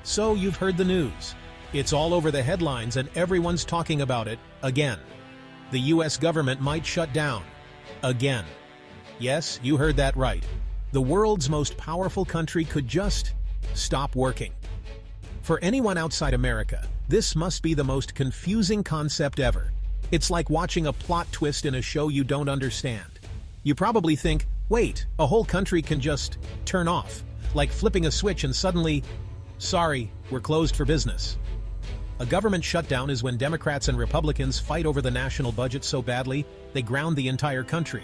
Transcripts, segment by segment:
So you've heard the news. It's all over the headlines and everyone's talking about it again. The US government might shut down. Again. Yes, you heard that right. The world's most powerful country could just stop working. For anyone outside America, this must be the most confusing concept ever. It's like watching a plot twist in a show you don't understand. You probably think, wait, a whole country can just turn off, like flipping a switch and suddenly, sorry, we're closed for business. A government shutdown is when Democrats and Republicans fight over the national budget so badly, they ground the entire country.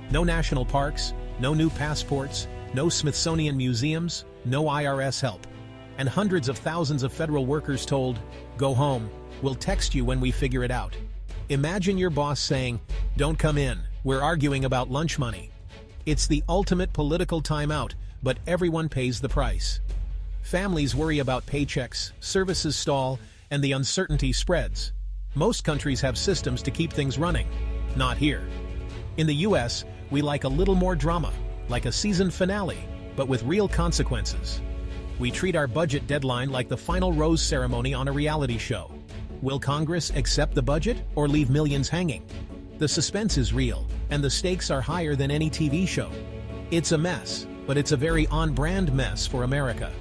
No national parks, no new passports, no Smithsonian museums, no IRS help. And hundreds of thousands of federal workers told, go home, we'll text you when we figure it out. Imagine your boss saying, don't come in, we're arguing about lunch money. It's the ultimate political timeout, but everyone pays the price. Families worry about paychecks, services stall, and the uncertainty spreads. Most countries have systems to keep things running. Not here. In the US, we like a little more drama, like a season finale, but with real consequences. We treat our budget deadline like the final rose ceremony on a reality show. Will Congress accept the budget or leave millions hanging? The suspense is real, and the stakes are higher than any TV show. It's a mess, but it's a very on-brand mess for America.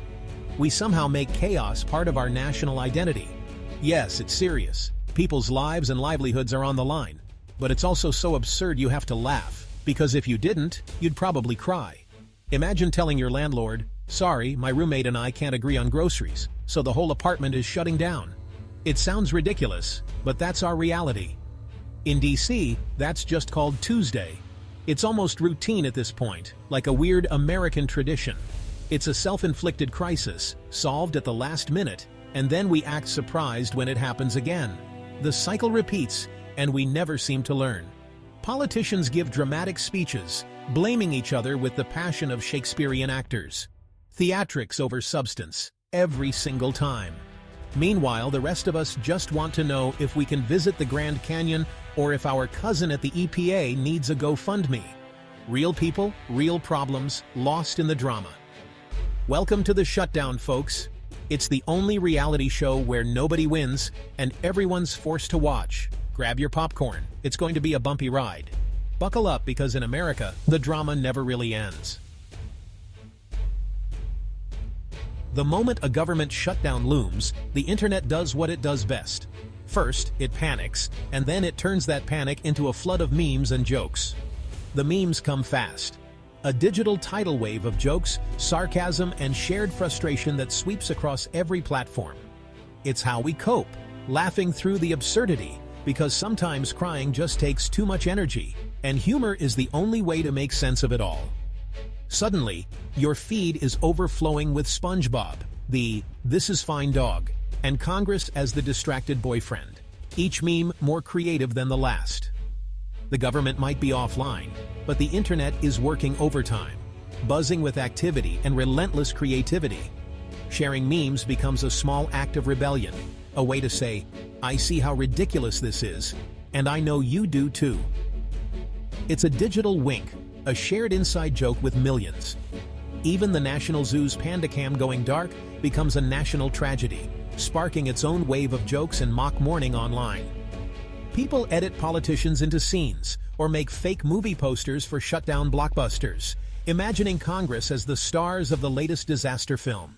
We somehow make chaos part of our national identity. Yes, it's serious. People's lives and livelihoods are on the line. But it's also so absurd you have to laugh, because if you didn't, you'd probably cry. Imagine telling your landlord, sorry, my roommate and I can't agree on groceries, so the whole apartment is shutting down. It sounds ridiculous, but that's our reality. In DC, that's just called Tuesday. It's almost routine at this point, like a weird American tradition. It's a self-inflicted crisis, solved at the last minute, and then we act surprised when it happens again. The cycle repeats, and we never seem to learn. Politicians give dramatic speeches, blaming each other with the passion of Shakespearean actors. Theatrics over substance, every single time. Meanwhile, the rest of us just want to know if we can visit the Grand Canyon or if our cousin at the EPA needs a GoFundMe. Real people, real problems, lost in the drama. Welcome to the Shutdown, folks. It's the only reality show where nobody wins and everyone's forced to watch. Grab your popcorn. It's going to be a bumpy ride. Buckle up because in America, the drama never really ends. The moment a government shutdown looms, the internet does what it does best. First, it panics, and then it turns that panic into a flood of memes and jokes. The memes come fast. A digital tidal wave of jokes, sarcasm, and shared frustration that sweeps across every platform. It's how we cope, laughing through the absurdity, because sometimes crying just takes too much energy, and humor is the only way to make sense of it all. Suddenly, your feed is overflowing with SpongeBob, the "this is fine" dog, and Congress as the distracted boyfriend, each meme more creative than the last. The government might be offline, but the internet is working overtime, buzzing with activity and relentless creativity. Sharing memes becomes a small act of rebellion, a way to say, I see how ridiculous this is, and I know you do too. It's a digital wink, a shared inside joke with millions. Even the National Zoo's panda cam going dark becomes a national tragedy, sparking its own wave of jokes and mock mourning online. People edit politicians into scenes, or make fake movie posters for shutdown blockbusters, imagining Congress as the stars of the latest disaster film.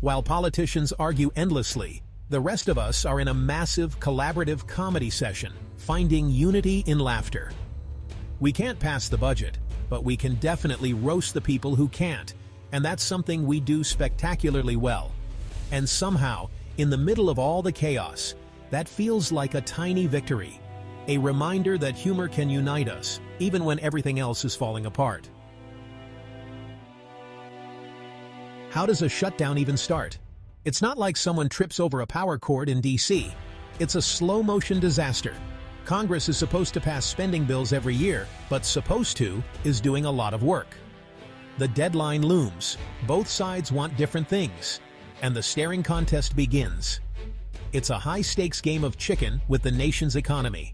While politicians argue endlessly, the rest of us are in a massive collaborative comedy session, finding unity in laughter. We can't pass the budget, but we can definitely roast the people who can't, and that's something we do spectacularly well. And somehow, in the middle of all the chaos, that feels like a tiny victory, a reminder that humor can unite us, even when everything else is falling apart. How does a shutdown even start? It's not like someone trips over a power cord in DC. It's a slow-motion disaster. Congress is supposed to pass spending bills every year, but supposed to is doing a lot of work. The deadline looms. Both sides want different things, and the staring contest begins. It's a high-stakes game of chicken with the nation's economy.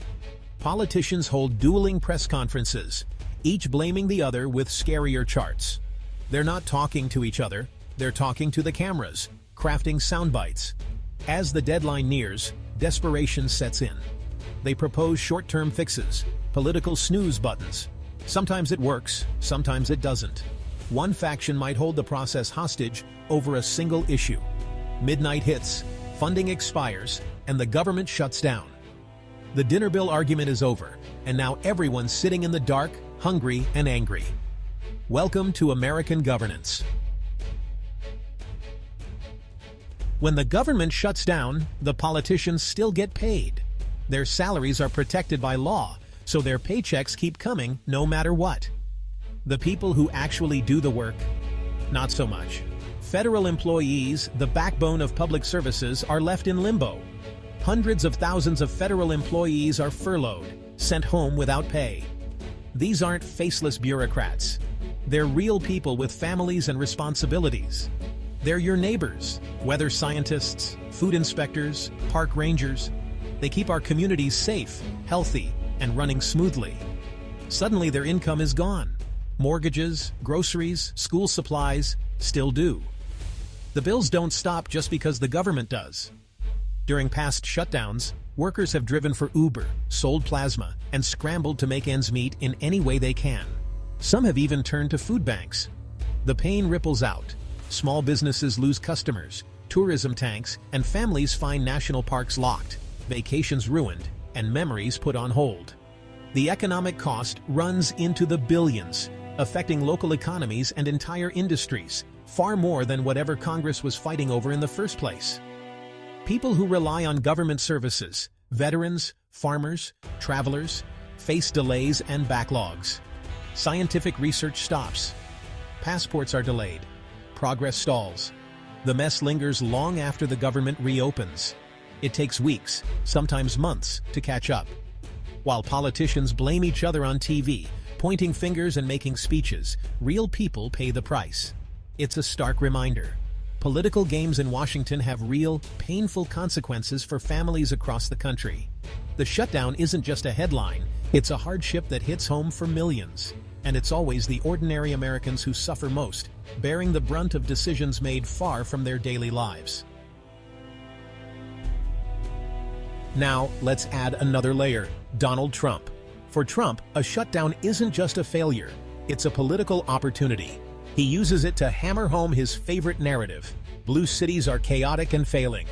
Politicians hold dueling press conferences, each blaming the other with scarier charts. They're not talking to each other, they're talking to the cameras, crafting sound bites. As the deadline nears, desperation sets in. They propose short-term fixes, political snooze buttons. Sometimes it works, sometimes it doesn't. One faction might hold the process hostage over a single issue. Midnight hits, funding expires, and the government shuts down. The dinner bill argument is over, and now everyone's sitting in the dark, hungry, and angry. Welcome to American governance. When the government shuts down, the politicians still get paid. Their salaries are protected by law, so their paychecks keep coming no matter what. The people who actually do the work, not so much. Federal employees, the backbone of public services, are left in limbo. Hundreds of thousands of federal employees are furloughed, sent home without pay. These aren't faceless bureaucrats. They're real people with families and responsibilities. They're your neighbors, weather scientists, food inspectors, park rangers. They keep our communities safe, healthy, and running smoothly. Suddenly their income is gone. Mortgages, groceries, school supplies still do. The bills don't stop just because the government does. During past shutdowns, workers have driven for Uber, sold plasma, and scrambled to make ends meet in any way they can. Some have even turned to food banks. The pain ripples out. Small businesses lose customers, tourism tanks, and families find national parks locked, vacations ruined, and memories put on hold. The economic cost runs into the billions, affecting local economies and entire industries, far more than whatever Congress was fighting over in the first place. People who rely on government services, veterans, farmers, travelers, face delays and backlogs. Scientific research stops. Passports are delayed. Progress stalls. The mess lingers long after the government reopens. It takes weeks, sometimes months, to catch up. While politicians blame each other on TV, pointing fingers and making speeches, real people pay the price. It's a stark reminder. Political games in Washington have real, painful consequences for families across the country. The shutdown isn't just a headline, it's a hardship that hits home for millions. And it's always the ordinary Americans who suffer most, bearing the brunt of decisions made far from their daily lives. Now, let's add another layer: Donald Trump. For Trump, a shutdown isn't just a failure, it's a political opportunity. He uses it to hammer home his favorite narrative: blue cities are chaotic and failing.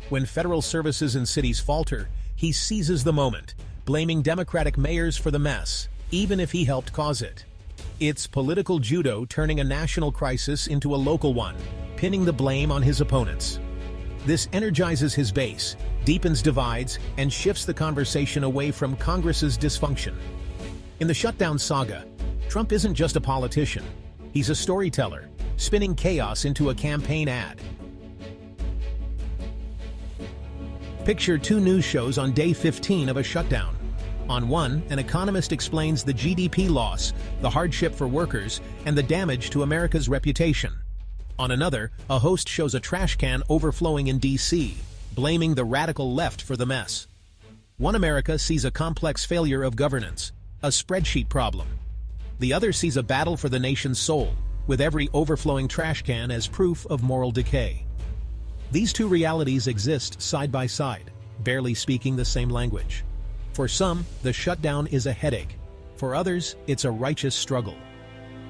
When federal services in cities falter, he seizes the moment, blaming Democratic mayors for the mess, even if he helped cause it. It's political judo turning a national crisis into a local one, pinning the blame on his opponents. This energizes his base, deepens divides, and shifts the conversation away from Congress's dysfunction. In the shutdown saga, Trump isn't just a politician. He's a storyteller, spinning chaos into a campaign ad. Picture two news shows on day 15 of a shutdown. On one, an economist explains the GDP loss, the hardship for workers, and the damage to America's reputation. On another, a host shows a trash can overflowing in D.C., blaming the radical left for the mess. One America sees a complex failure of governance, a spreadsheet problem. The other sees a battle for the nation's soul, with every overflowing trash can as proof of moral decay. These two realities exist side by side, barely speaking the same language. For some, the shutdown is a headache. For others, it's a righteous struggle.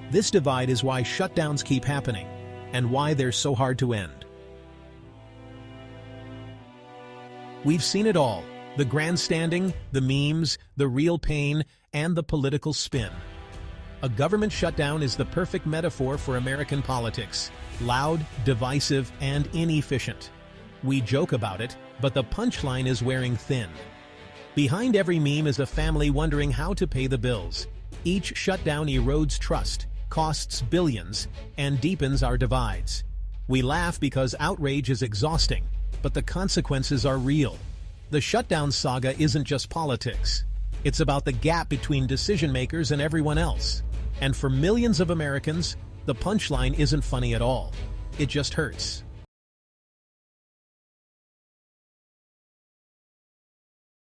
This divide is why shutdowns keep happening, and why they're so hard to end. We've seen it all: the grandstanding, the memes, the real pain, and the political spin. A government shutdown is the perfect metaphor for American politics: loud, divisive, and inefficient. We joke about it, but the punchline is wearing thin. Behind every meme is a family wondering how to pay the bills. Each shutdown erodes trust, costs billions, and deepens our divides. We laugh because outrage is exhausting, but the consequences are real. The shutdown saga isn't just politics. It's about the gap between decision makers and everyone else. And for millions of Americans, the punchline isn't funny at all. It just hurts.